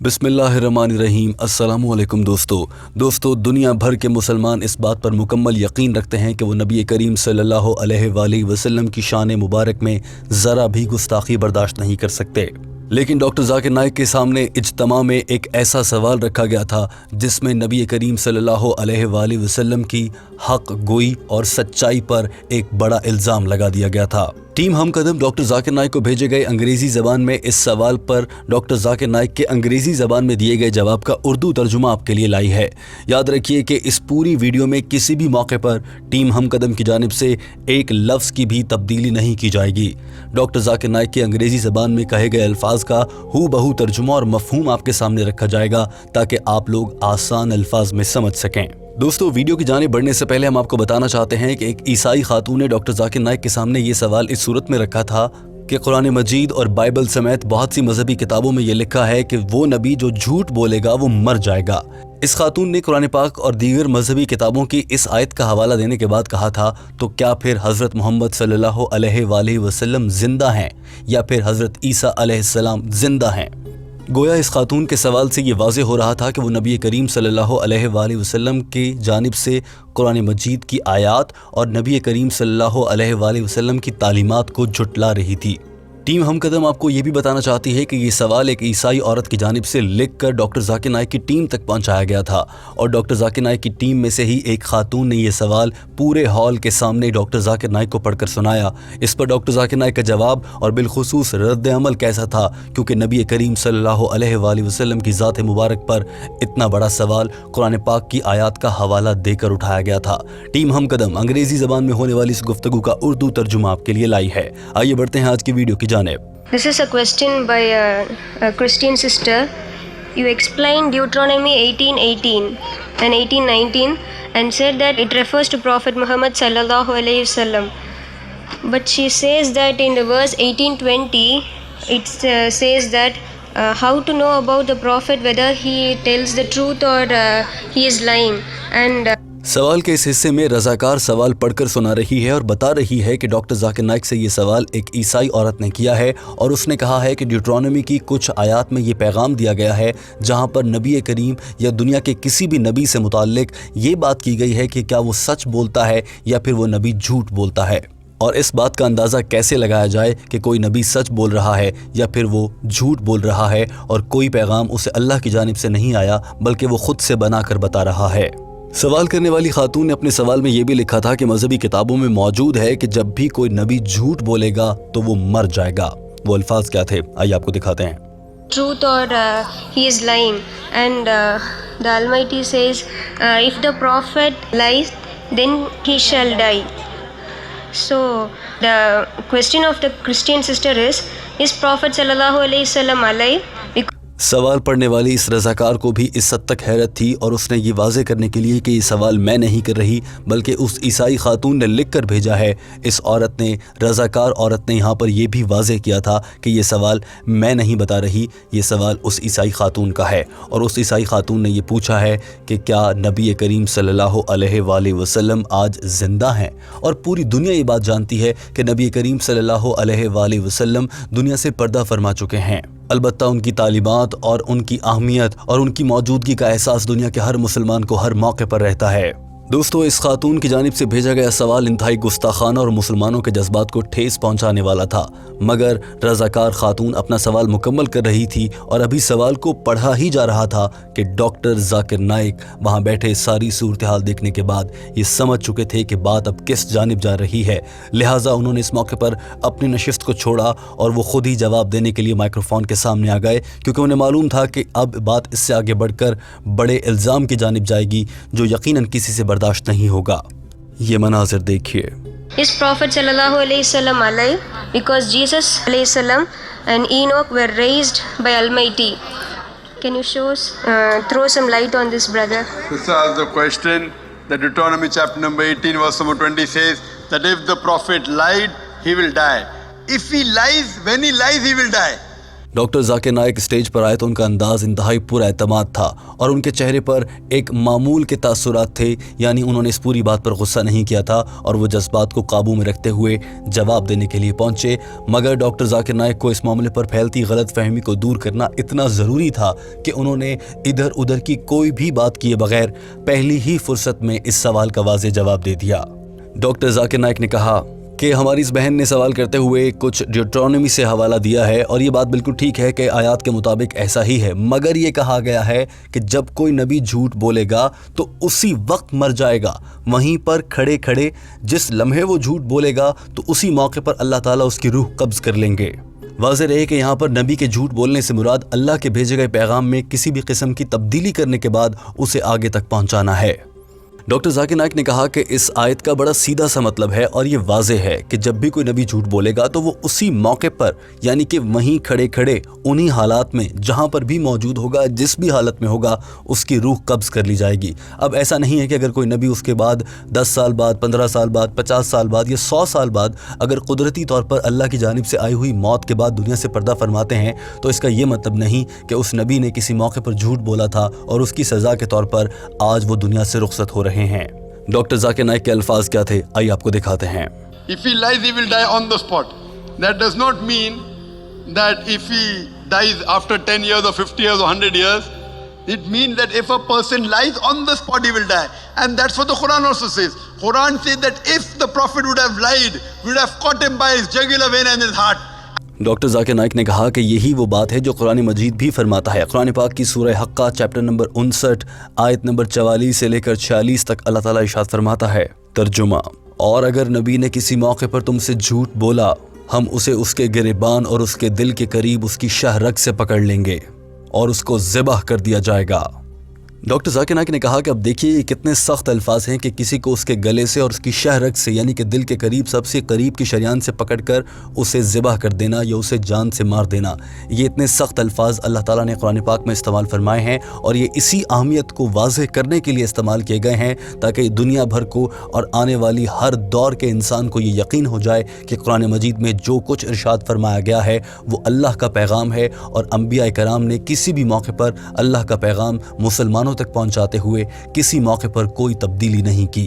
بسم اللہ الرحمن الرحیم۔ السلام علیکم دوستو دنیا بھر کے مسلمان اس بات پر مکمل یقین رکھتے ہیں کہ وہ نبی کریم صلی اللہ علیہ وآلہ وسلم کی شان مبارک میں ذرا بھی گستاخی برداشت نہیں کر سکتے، لیکن ڈاکٹر ذاکر نائک کے سامنے اجتماع میں ایک ایسا سوال رکھا گیا تھا جس میں نبی کریم صلی اللہ علیہ وآلہ وسلم کی حق گوئی اور سچائی پر ایک بڑا الزام لگا دیا گیا تھا۔ ٹیم ہم قدم ڈاکٹر ذاکر نائک کو بھیجے گئے انگریزی زبان میں اس سوال پر ڈاکٹر ذاکر نائک کے انگریزی زبان میں دیے گئے جواب کا اردو ترجمہ آپ کے لیے لائی ہے۔ یاد رکھیے کہ اس پوری ویڈیو میں کسی بھی موقع پر ٹیم ہم قدم کی جانب سے ایک لفظ کی بھی تبدیلی نہیں کی جائے گی۔ ڈاکٹر ذاکر نائک کے انگریزی زبان میں کہے گئے الفاظ کا ہو بہو ترجمہ اور مفہوم آپ کے سامنے رکھا جائے گا تاکہ آپ لوگ آسان الفاظ میں سمجھ سکیں۔ دوستو ویڈیو کی جانب بڑھنے سے پہلے ہم آپ کو بتانا چاہتے ہیں کہ ایک عیسائی خاتون نے ڈاکٹر ذاکر نائک کے سامنے یہ سوال اس صورت میں رکھا تھا کہ قرآن مجید اور بائبل سمیت بہت سی مذہبی کتابوں میں یہ لکھا ہے کہ وہ نبی جو جھوٹ بولے گا وہ مر جائے گا۔ اس خاتون نے قرآن پاک اور دیگر مذہبی کتابوں کی اس آیت کا حوالہ دینے کے بعد کہا تھا تو کیا پھر حضرت محمد صلی اللہ علیہ وآلہ وسلم زندہ ہیں یا پھر حضرت عیسیٰ علیہ السلام زندہ ہیں؟ گویا اس خاتون کے سوال سے یہ واضح ہو رہا تھا کہ وہ نبی کریم صلی اللہ علیہ وآلہ وسلم کی جانب سے قرآن مجید کی آیات اور نبی کریم صلی اللہ علیہ وآلہ وسلم کی تعلیمات کو جھٹلا رہی تھی۔ ٹیم ہم قدم آپ کو یہ بھی بتانا چاہتی ہے کہ یہ سوال ایک عیسائی عورت کی جانب سے لکھ کر ڈاکٹر ذاکر نائک کی ٹیم تک پہنچایا گیا تھا، اور ڈاکٹر ذاکر نائک کی ٹیم میں سے ہی ایک خاتون نے یہ سوال پورے ہال کے سامنے ڈاکٹر ذاکر نائک کو پڑھ کر سنایا۔ اس پر ڈاکٹر ذاکر نائک کا جواب اور بالخصوص رد عمل کیسا تھا، کیونکہ نبی کریم صلی اللہ علیہ وآلہ وسلم کی ذات مبارک پر اتنا بڑا سوال قرآن پاک کی آیات کا حوالہ دے کر اٹھایا گیا تھا۔ ٹیم ہم قدم انگریزی زبان میں ہونے والی اس گفتگو کا اردو ترجمہ آپ کے لیے لائی ہے۔ آئیے بڑھتے ہیں آج کی ویڈیو کی جانب۔ This is a question by a Christian sister. You explained Deuteronomy 18:18 and 18:19 and said that it refers to Prophet Muhammad sallallahu alaihi wasallam. But she says that in the verse 18:20 it says that how to know about the prophet whether he tells the truth or he is lying. And سوال کے اس حصے میں رضاکار سوال پڑھ کر سنا رہی ہے اور بتا رہی ہے کہ ڈاکٹر ذاکر نائک سے یہ سوال ایک عیسائی عورت نے کیا ہے، اور اس نے کہا ہے کہ ڈیوٹرونومی کی کچھ آیات میں یہ پیغام دیا گیا ہے جہاں پر نبی کریم یا دنیا کے کسی بھی نبی سے متعلق یہ بات کی گئی ہے کہ کیا وہ سچ بولتا ہے یا پھر وہ نبی جھوٹ بولتا ہے، اور اس بات کا اندازہ کیسے لگایا جائے کہ کوئی نبی سچ بول رہا ہے یا پھر وہ جھوٹ بول رہا ہے اور کوئی پیغام اسے اللہ کی جانب سے نہیں آیا بلکہ وہ خود سے بنا کر بتا رہا ہے۔ سوال کرنے والی خاتون نے اپنے سوال میں یہ بھی لکھا تھا کہ مذہبی کتابوں میں موجود ہے کہ جب بھی کوئی نبی جھوٹ بولے گا تو وہ مر جائے گا۔ وہ الفاظ کیا تھے آئیے آپ کو دکھاتے ہیں۔ truth or he is lying. And the Almighty says if the prophet lies then he shall die. So the question of the Christian sister is Prophet sallallahu alaihi wasallam alive? سوال پڑھنے والی اس رضاکار کو بھی اس حد تک حیرت تھی، اور اس نے یہ واضح کرنے کے لیے کہ یہ سوال میں نہیں کر رہی بلکہ اس عیسائی خاتون نے لکھ کر بھیجا ہے، اس عورت نے رضاکار عورت نے یہاں پر یہ بھی واضح کیا تھا کہ یہ سوال میں نہیں بتا رہی، یہ سوال اس عیسائی خاتون کا ہے، اور اس عیسائی خاتون نے یہ پوچھا ہے کہ کیا نبی کریم صلی اللہ علیہ وآلہ وسلم آج زندہ ہیں، اور پوری دنیا یہ بات جانتی ہے کہ نبی کریم صلی اللہ علیہ وآلہ وسلم دنیا سے پردہ فرما چکے ہیں۔ البتہ ان کی تعلیمات اور ان کی اہمیت اور ان کی موجودگی کا احساس دنیا کے ہر مسلمان کو ہر موقع پر رہتا ہے۔ دوستو اس خاتون کی جانب سے بھیجا گیا سوال انتہائی گستاخانہ اور مسلمانوں کے جذبات کو ٹھیس پہنچانے والا تھا، مگر رضاکار خاتون اپنا سوال مکمل کر رہی تھی اور ابھی سوال کو پڑھا ہی جا رہا تھا کہ ڈاکٹر ذاکر نائک وہاں بیٹھے ساری صورتحال دیکھنے کے بعد یہ سمجھ چکے تھے کہ بات اب کس جانب جا رہی ہے، لہٰذا انہوں نے اس موقع پر اپنی نشست کو چھوڑا اور وہ خود ہی جواب دینے کے لیے مائکروفون کے سامنے آ گئے، کیونکہ انہیں معلوم تھا کہ اب بات اس سے آگے بڑھ کر بڑے الزام کی جانب جائے گی جو یقیناً کسی سے برداشت نہیں ہوگا۔ یہ مناظر دیکھیے۔ Is Prophet sallallahu alaihi wasallam alive? Because Jesus alayhi salam and Enoch were raised by Almighty. Can you throw some light on this, brother? This is the question. The Deuteronomy chapter number 18 verse number 20 says that if the prophet lied, he will die. If he lies, when he lies, he will die. Doctor Zakir Naik stage पर आए तो उनका अंदाज इंतहाई पूरा एतमाद था और उनके चेहरे पर एक मामूल के तासुरात थे, यानी उन्होंने इस पूरी बात पर गुस्सा नहीं किया था और वो जज्बात को काबू में रखते हुए जवाब देने के लिए पहुंचे। मगर डॉक्टर जाकिर नाइक को इस मामले पर फैलती गलत फहमी को दूर करना इतना ज़रूरी था कि उन्होंने इधर उधर की कोई भी बात किए बगैर पहली ही फुर्सत में इस सवाल का वाज़ेह जवाब दे दिया। डॉक्टर जाकिर नाइक ने कहा कि हमारी इस बहन ने सवाल करते हुए कुछ ड्यूट्रॉनमी से हवाला दिया है और ये बात बिल्कुल ठीक है कि आयात के मुताबिक ऐसा ही है, मगर ये कहा गया है कि जब कोई नबी झूठ बोलेगा तो उसी वक्त मर जाएगा। वहीं पर खड़े खड़े जिस लम्हे वो झूठ बोलेगा तो उसी मौके पर अल्लाह ताला उसकी रूह कब्ज़ कर लेंगे। वाज़ेह रहे कि यहाँ पर नबी के झूठ बोलने से मुराद अल्लाह के भेजे गए पैगाम में किसी भी किस्म की तब्दीली करने के बाद उसे आगे तक पहुँचाना है। डॉक्टर जाकिर नाइक ने कहा कि इस आयत का बड़ा सीधा सा मतलब है और ये वाज़ेह है कि जब भी कोई नबी झूठ बोलेगा तो वो उसी मौके पर, यानी कि वहीं खड़े खड़े उन्हीं हालात में जहाँ पर भी मौजूद होगा, जिस भी हालत में होगा, उसकी रूह कब्ज़ कर ली जाएगी। अब ऐसा नहीं है कि अगर कोई नबी उसके बाद 10 साल बाद, 15 साल बाद, 50 साल बाद या 100 साल बाद अगर कुदरती तौर पर अल्लाह की जानिब से आई हुई मौत के बाद दुनिया से पर्दा फरमाते हैं तो इसका ये मतलब नहीं कि उस नबी ने किसी मौके पर झूठ बोला था और उसकी सज़ा के तौर पर आज वो दुनिया से रुखसत हो रहे हैं। डॉक्टर जाकिर नाइक के अल्फाज क्या थे, आइए आपको दिखाते हैं। If he lies, he will die on the spot. That does not mean that if he dies after 10 years or 50 years or 100 years, it means that if a person lies on the spot, he will die. And that's what the Quran also says. Quran says that if the Prophet would have lied, we would have caught him by his jugular vein and his heart. Doctor Zakir Naik ने कहा कि यही वो बात है जो कुरान मजीद भी फरमाता है। कुरान पाक की सूरह हक्का चैप्टर नंबर 59 आयत नंबर 44 से लेकर 46 तक अल्लाह ताला इरशाद फरमाता है, तर्जुमा, और अगर नबी ने किसी मौके पर तुमसे झूठ बोला, हम उसे उसके गिरेबान और उसके दिल के करीब उसकी शाह रग से पकड़ लेंगे और उसको ज़िबाह कर दिया जाएगा। डॉक्टर जाकिर नाइक ने कहा कि अब देखिए ये कितने सख्त अल्फाज हैं कि किसी को उसके गले से और उसकी शाह रग से, यानी कि दिल के करीब, सबसे करीब की शरियान से पकड़कर उसे ज़िबाह कर देना या उसे जान से मार देना। ये इतने सख्त अल्फाज अल्लाह ताला ने कुरान पाक में इस्तेमाल फरमाए हैं और ये इसी अहमियत को वाज़ेह करने के लिए इस्तेमाल किए गए हैं ताकि दुनिया भर को और आने वाली हर दौर के इंसान को ये यकीन हो जाए कि कुरान मजीद में जो कुछ इरशाद फरमाया गया है वो अल्लाह का पैगाम है और अंबिया कराम ने किसी भी मौके पर अल्लाह का पैगाम मुसलमानों तक पहुंचाते हुए किसी मौके पर कोई तब्दीली नहीं की।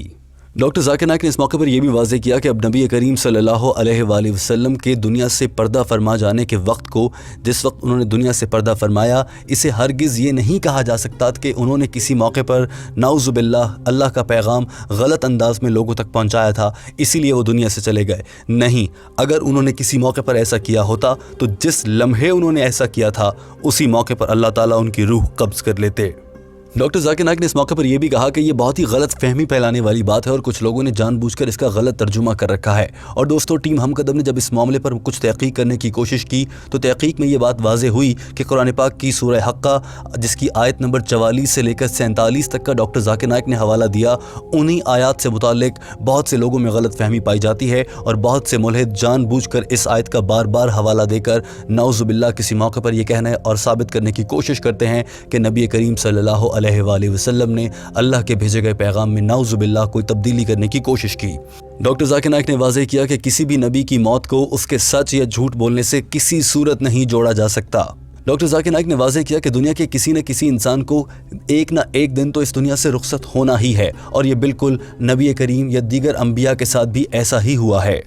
डॉक्टर जाकिर नाइक ने इस मौके पर यह भी वाज़ेह किया कि अब नबी करीम सल्लल्लाहु अलैहि वसल्लम के दुनिया से पर्दा फरमा जाने के वक्त को, जिस वक्त उन्होंने दुनिया से पर्दा फरमाया, इसे हरगिज़ ये नहीं कहा जा सकता कि उन्होंने किसी मौके पर नाउजुबिल्लाह अल्लाह का पैगाम गलत अंदाज में लोगों तक पहुंचाया था इसीलिए वो दुनिया से चले गए। नहीं, अगर उन्होंने किसी मौके पर ऐसा किया होता तो जिस लम्हे उन्होंने ऐसा किया था उसी मौके पर अल्लाह ताला उनकी रूह कब्ज़ कर लेते। डॉक्टर जाकिर नाइक ने इस मौके पर यह भी कहा कि यह बहुत ही गलत फहमी फैलाने वाली बात है और कुछ लोगों ने जानबूझकर इसका गलत तर्जुमा कर रखा है। और दोस्तों, टीम हम कदम ने जब इस मामले पर कुछ तहकीक करने की कोशिश की तो तहकीक में ये बात वाज़ेह हुई कि कुरान पाक की सूरह हक्का जिसकी आयत नंबर 44 से लेकर 47 तक का डॉक्टर जाकिर नाइक ने हवाला दिया, उन्हीं आयात से मुताल्लिक बहुत से लोगों में गलत फहमी पाई जाती है और बहुत से मुल्हिद जानबूझकर इस आयत का बार बार हवाला देकर नाउजुबिल्लाह किसी मौके पर यह कहना और साबित करने की कोशिश करते हैं कि नबी करीम सल्लल्लाहु अलैहि वसल्लम ने अल्लाह के भेजे गए पैगाम में नाउजुबिल्लाह कोई तब्दीली करने की कोशिश की। डॉक्टर जाकिर नाइक ने वाज़ेह किया कि किसी भी नबी की मौत को उसके सच या झूठ बोलने से किसी सूरत नहीं जोड़ा जा सकता। डॉक्टर जाकिर नाइक ने वाज़ेह किया कि दुनिया के किसी न किसी इंसान को एक ना एक दिन तो इस दुनिया से रुखसत होना ही है और ये बिल्कुल नबी करीम या दीगर अंबिया के साथ भी ऐसा ही हुआ है,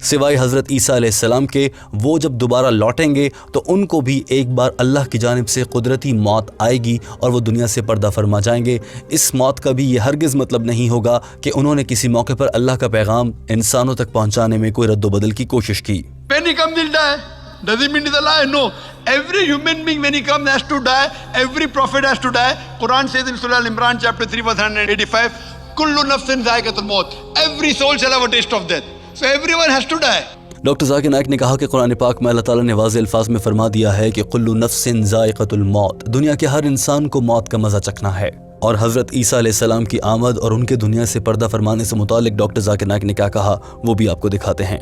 सिवाय हज़रत ईसा अलैहिस्सलाम के। वो जब दोबारा लौटेंगे तो उनको भी एक बार अल्लाह की जानिब से कुदरती मौत आएगी और वो दुनिया से पर्दा फरमा जाएंगे। इस मौत का भी ये हरगिज़ मतलब नहीं होगा कि उन्होंने किसी मौके पर अल्लाह का पैगाम इंसानों तक पहुँचाने में कोई रद्दोबदल की कोशिश की। When he comes, he'll die. Does it mean he's alive? No. Every human being when he comes has to die. Every prophet has to die. Quran says in Surah Al-Imran chapter 3 verse 185, Kullu nafsin za'iqatul maut. Every soul shall have a taste of death. So everyone has to die. Doctor Zakir Naik ने कहा कि कुरान पाक में अल्लाह ताला ने वाज़ेह अल्फाज में फरमा दिया है कि कुल्लु नफ्सिन ज़ाइक़तुल मौत, दुनिया के हर इंसान को मौत का मज़ा चखना है। और हज़रत ईसा अलैहिस्सलाम की आमद और उनके दुनिया से पर्दा फरमाने से मुतालिक डॉक्टर जाकिर नाइक ने क्या कहा वो भी आपको दिखाते हैं।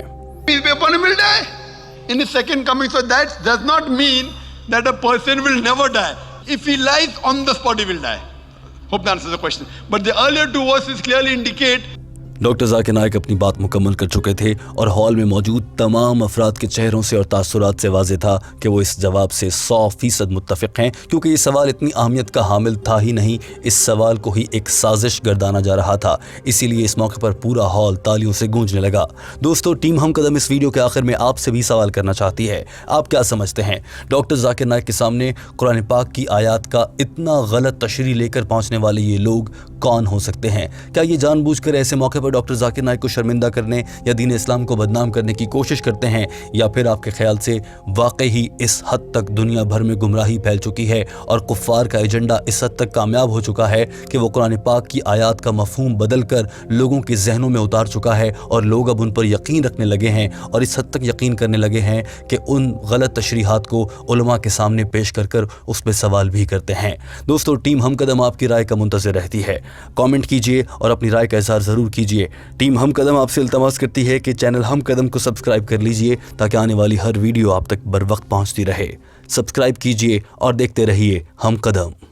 In his second coming, so that does not mean that a person will never die. If he lies on the spot, he will die. Hope that answers the question. But the earlier two verses clearly indicate. Doctor Zakir Naik अपनी बात मुकम्मल कर चुके थे और hall में मौजूद तमाम अफराद के चेहरों से और तासुरात से वाज़ेह था कि वो इस जवाब से 100% मुत्तफ़िक़ हैं, क्योंकि ये सवाल इतनी अहमियत का हामिल था ही नहीं, इस सवाल को ही एक साजिश गर्दाना जा रहा था। इसीलिए इस मौके पर पूरा हॉल तालियों से गूंजने लगा। दोस्तों, टीम हम कदम इस वीडियो के आखिर में आपसे भी सवाल करना चाहती है, आप क्या समझते हैं डॉक्टर जाकिर नाइक के सामने कुरान पाक की आयत का इतना गलत तशरीह लेकर पहुंचने वाले ये लोग कौन हो सकते हैं? क्या ये जानबूझकर ऐसे मौके पर डॉक्टर जाकिर नाइक को शर्मिंदा करने या दीन इस्लाम को बदनाम करने की कोशिश करते हैं, या फिर आपके ख्याल से वाकई ही इस हद तक दुनिया भर में गुमराही फैल चुकी है और कुफ्फार का एजेंडा इस हद तक कामयाब हो चुका है कि वो कुरान पाक की आयत का मफहूम बदल कर लोगों के जहनों में उतार चुका है और लोग अब उन पर यकीन रखने लगे हैं और इस हद तक यकीन करने लगे हैं कि उन गलत तशरीहात को उलमा के सामने पेश कर कर उस पर सवाल भी करते हैं। दोस्तों, टीम हम कदम आपकी राय का मुंतज़िर रहती है। कमेंट कीजिए और अपनी राय का इज़हार ज़रूर कीजिए। टीम हम कदम आपसे इल्तमास करती है कि चैनल हम कदम को सब्सक्राइब कर लीजिए ताकि आने वाली हर वीडियो आप तक बर वक्त पहुंचती रहे। सब्सक्राइब कीजिए और देखते रहिए हम कदम।